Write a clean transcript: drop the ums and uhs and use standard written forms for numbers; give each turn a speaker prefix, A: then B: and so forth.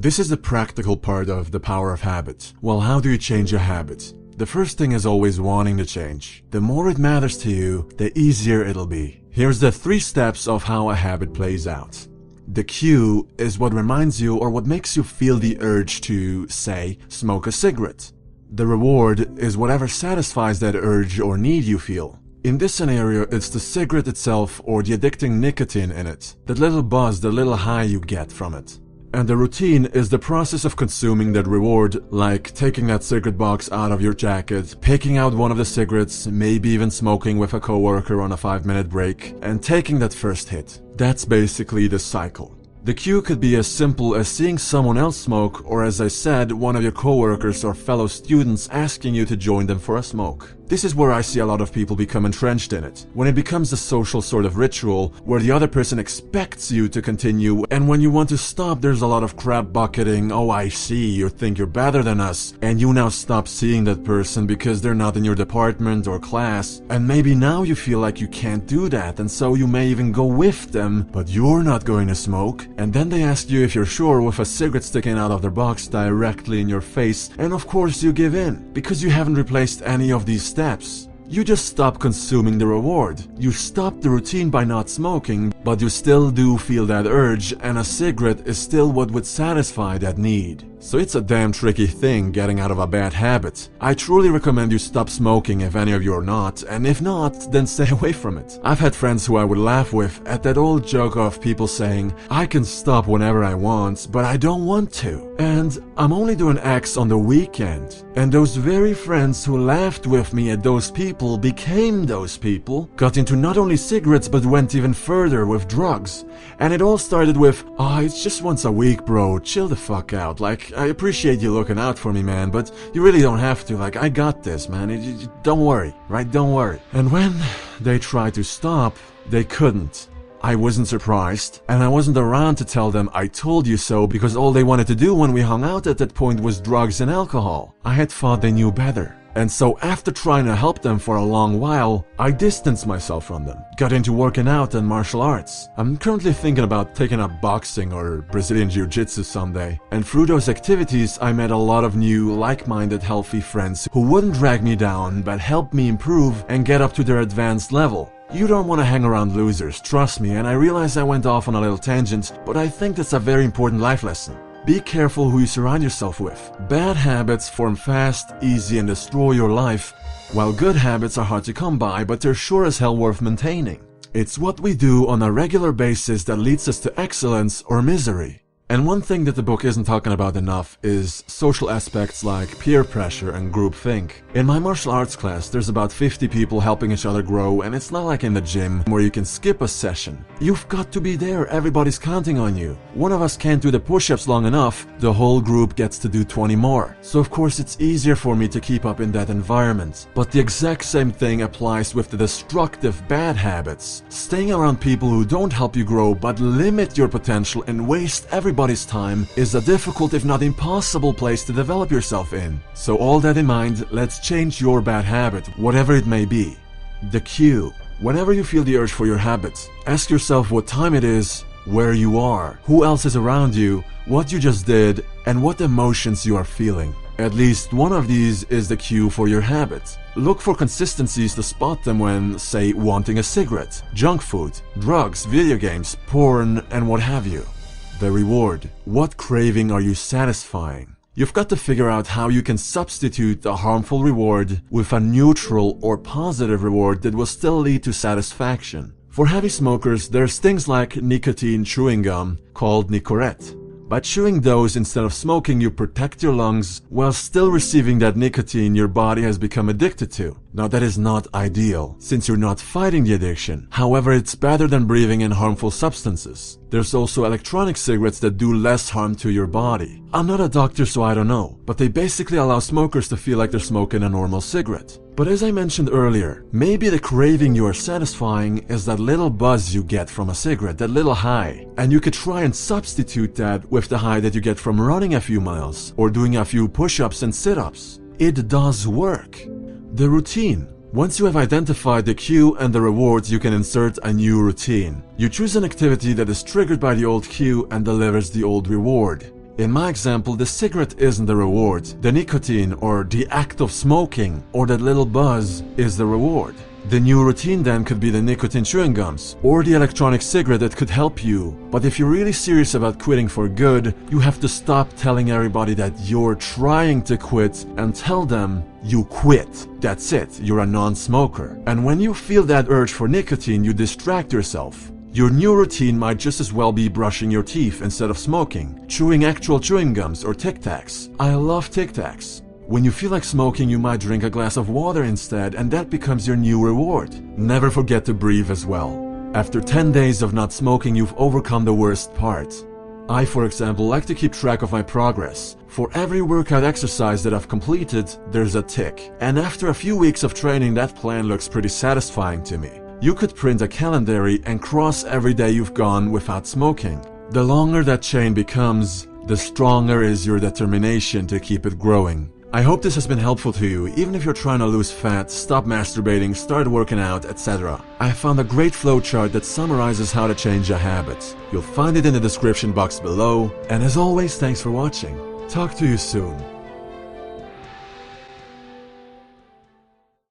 A: This is the practical part of the power of habit. Well, how do you change a habit? The first thing is always wanting to change. The more it matters to you, the easier it'll be. Here's the 3 steps of how a habit plays out. The cue is what reminds you or what makes you feel the urge to, say, smoke a cigarette. The reward is whatever satisfies that urge or need you feel. In this scenario, it's the cigarette itself or the addicting nicotine in it, that little buzz, the little high you get from it. And the routine is the process of consuming that reward, like taking that cigarette box out of your jacket, picking out one of the cigarettes, maybe even smoking with a coworker on a 5-minute break, and taking that first hit. That's basically the cycle. The cue could be as simple as seeing someone else smoke, or as I said, one of your coworkers or fellow students asking you to join them for a smoke. This is where I see a lot of people become entrenched in it, when it becomes a social sort of ritual where the other person expects you to continue, and when you want to stop there's a lot of crap bucketing. Oh, I see, you think you're better than us, and you now stop seeing that person because they're not in your department or class, and maybe now you feel like you can't do that, and so you may even go with them, but you're not going to smoke, and then they ask you if you're sure with a cigarette sticking out of their box directly in your face, and of course you give in, because you haven't replaced any of these steps. You just stop consuming the reward. You stop the routine by not smoking, but you still do feel that urge, and a cigarette is still what would satisfy that need. So it's a damn tricky thing getting out of a bad habit. I truly recommend you stop smoking if any of you are not, and if not, then stay away from it. I've had friends who I would laugh with at that old joke of people saying, I can stop whenever I want, but I don't want to. And I'm only doing X on the weekend. And those very friends who laughed with me at those people became those people, got into not only cigarettes but went even further with drugs. And it all started with, oh, it's just once a week, bro, chill the fuck out. Like, I appreciate you looking out for me, man, but you really don't have to. Like, I got this, man. Don't worry, right? Don't worry. And when they tried to stop, they couldn't. I wasn't surprised, and I wasn't around to tell them I told you so, because all they wanted to do when we hung out at that point was drugs and alcohol. I had thought they knew better. And so after trying to help them for a long while, I distanced myself from them, got into working out and martial arts. I'm currently thinking about taking up boxing or Brazilian Jiu-Jitsu someday. And through those activities, I met a lot of new, like-minded, healthy friends who wouldn't drag me down, but helped me improve and get up to their advanced level. You don't want to hang around losers, trust me, and I realize I went off on a little tangent, but I think that's a very important life lesson. Be careful who you surround yourself with. Bad habits form fast, easy, and destroy your life, while good habits are hard to come by, but they're sure as hell worth maintaining. It's what we do on a regular basis that leads us to excellence or misery. And one thing that the book isn't talking about enough is social aspects like peer pressure and groupthink. In my martial arts class, there's about 50 people helping each other grow, and it's not like in the gym where you can skip a session. You've got to be there, everybody's counting on you. One of us can't do the push-ups long enough, the whole group gets to do 20 more. So of course it's easier for me to keep up in that environment. But the exact same thing applies with the destructive bad habits. Staying around people who don't help you grow but limit your potential and waste everybody's time is a difficult if not impossible place to develop yourself in. So all that in mind, let's change your bad habit, whatever it may be. The cue. Whenever you feel the urge for your habit, ask yourself what time it is, where you are, who else is around you, what you just did, and what emotions you are feeling. At least one of these is the cue for your habit. Look for consistencies to spot them when, say, wanting a cigarette, junk food, drugs, video games, porn, and what have you. The reward. What craving are you satisfying? You've got to figure out how you can substitute a harmful reward with a neutral or positive reward that will still lead to satisfaction. For heavy smokers, there's things like nicotine chewing gum called Nicorette. By chewing those instead of smoking, you protect your lungs while still receiving that nicotine your body has become addicted to. Now that is not ideal, since you're not fighting the addiction. However, it's better than breathing in harmful substances. There's also electronic cigarettes that do less harm to your body. I'm not a doctor, so I don't know, but they basically allow smokers to feel like they're smoking a normal cigarette. But as I mentioned earlier, maybe the craving you are satisfying is that little buzz you get from a cigarette, that little high. And you could try and substitute that with the high that you get from running a few miles or doing a few push-ups and sit-ups. It does work. The routine. Once you have identified the cue and the rewards, you can insert a new routine. You choose an activity that is triggered by the old cue and delivers the old reward. In my example, the cigarette isn't the reward. The nicotine or the act of smoking or that little buzz is the reward. The new routine then could be the nicotine chewing gums or the electronic cigarette that could help you. But if you're really serious about quitting for good, you have to stop telling everybody that you're trying to quit and tell them you quit. That's it, you're a non-smoker. And when you feel that urge for nicotine, you distract yourself. Your new routine might just as well be brushing your teeth instead of smoking, chewing actual chewing gums or Tic Tacs. I love Tic Tacs. When you feel like smoking, you might drink a glass of water instead, and that becomes your new reward. Never forget to breathe as well. After 10 days of not smoking, you've overcome the worst part. I, for example, like to keep track of my progress. For every workout exercise that I've completed, there's a tick. And after a few weeks of training, that plan looks pretty satisfying to me. You could print a calendar and cross every day you've gone without smoking. The longer that chain becomes, the stronger is your determination to keep it growing. I hope this has been helpful to you, even if you're trying to lose fat, stop masturbating, start working out, etc. I found a great flowchart that summarizes how to change a habit. You'll find it in the description box below, and as always, thanks for watching. Talk to you soon.